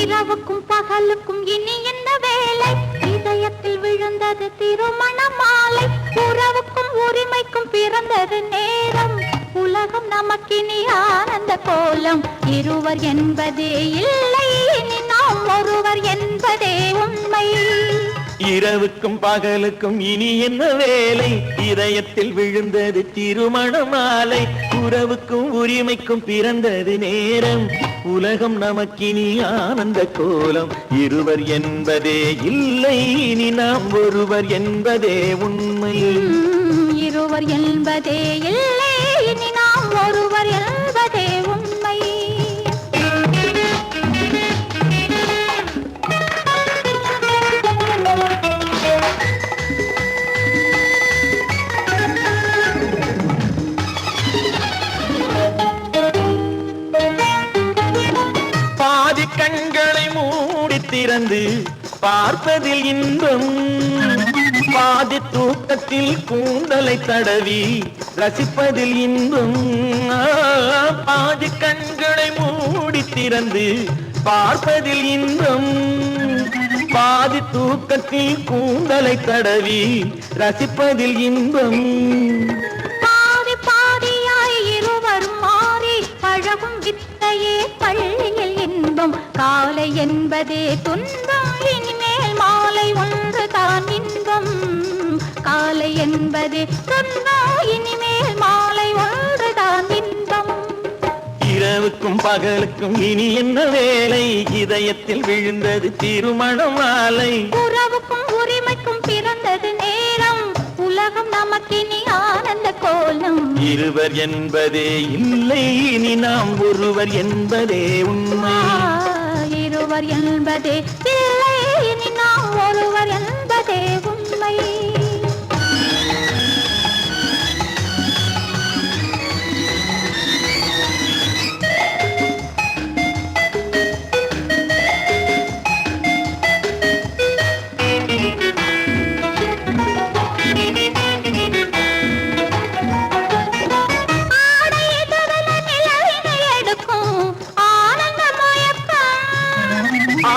இரவுக்கும் பகலுக்கும் இனி என்ன வேலை? இதயத்தில் விழுந்தது திருமண மாலை. உறவுக்கும் உரிமைக்கும் பிறந்தது நேரம். உலகம் நமக்கினி ஆனந்த கோலம். இருவர் என்பதே இல்லை, இனி நாம் ஒருவர் என்பதே உண்மை. இரவுக்கும் பகலுக்கும் இனி என்ன வேலை? இதயத்தில் விழுந்தது திருமண மாலை. உறவுக்கும் உரிமைக்கும் பிறந்தது நேரம். உலகம் நமக்கினி ஆனந்த கோலம். இருவர் என்பதே இல்லை, இனி நாம் ஒருவர் என்பதே உண்மை. இருவர் என்பதே இல்லை, இனி நாம் ஒருவர் என்பதே உண்மை. பாதி கண்களை மூடி திறந்து பார்ப்பதில் இன்பம். பாதி தூக்கத்தில் கூந்தலை தடவி ரசிப்பதில் இன்பம். பாதி கண்களை மூடி திறந்து பார்ப்பதில் இன்பம். பாதி தூக்கத்தில் கூந்தலை தடவி ரசிப்பதில் இன்பம். பாதி பாதியாய் இருவர் மாறி பழகும் வித்தையே பள்ளியில் இன்பம். காலை என்பதே துன்பம், இனிமேல் மாலை ஒன்று தான் இன்பம். காலை என்பதே துன்பம், இனிமேல் மாலை ஒன்று தான் இன்பம். இரவுக்கும் பகலுக்கும் இனி என்ன வேலை? இதயத்தில் விழுந்தது திருமண மாலை. உறவுக்கும் உரிமைக்கும் பிறந்தது நேரம். உலகம் நமக்கினி ஆனந்த கோலம். இருவர் என்பதே இல்லை, இனி நாம் ஒருவர் என்பதே உண்மை. இருவர் என்பதே இல்லை, இனி நாம் ஒருவர் என்பதே உண்மை.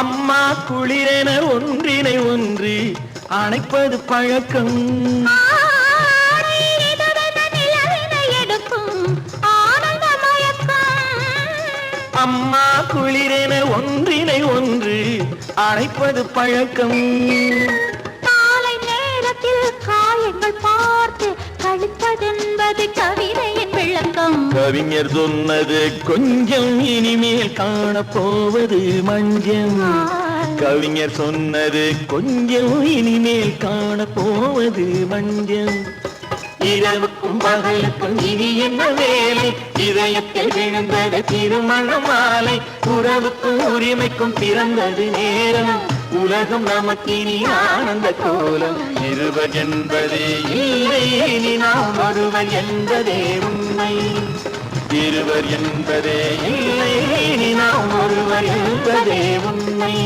அம்மா குளிரென ஒன்றினை ஒன்று அணைப்பது பழக்கம். அம்மா குளிரென ஒன்றினை ஒன்று அணைப்பது பழக்கம். காலை நேரத்தில் காயங்கள் பார்த்து கழிப்பதென்பது கவிதையின் விளக்கம். கவிஞர் சொன்னது கொஞ்சம், இனிமேல் காணப்போவது மஞ்சம். கவிஞர் சொன்னது கொஞ்சம், இனிமேல் காணப்போவது மஞ்சம். இரவுக்கும் பகலுக்கும் இனி என்ன வேலை? இதயத்தில் விழுந்தது திருமண மாலை. உறவுக்கும் உரிமைக்கும் பிறந்தது நேரம். உலகம் நமக்கினி ஆனந்த கோலம். இருவர் என்பதே இல்லை, இனி நாம் ஒருவர் என்பதே உண்மை. இருவர் என்பதே இல்லை, இனி நாம் ஒருவர் என்பதே உண்மை.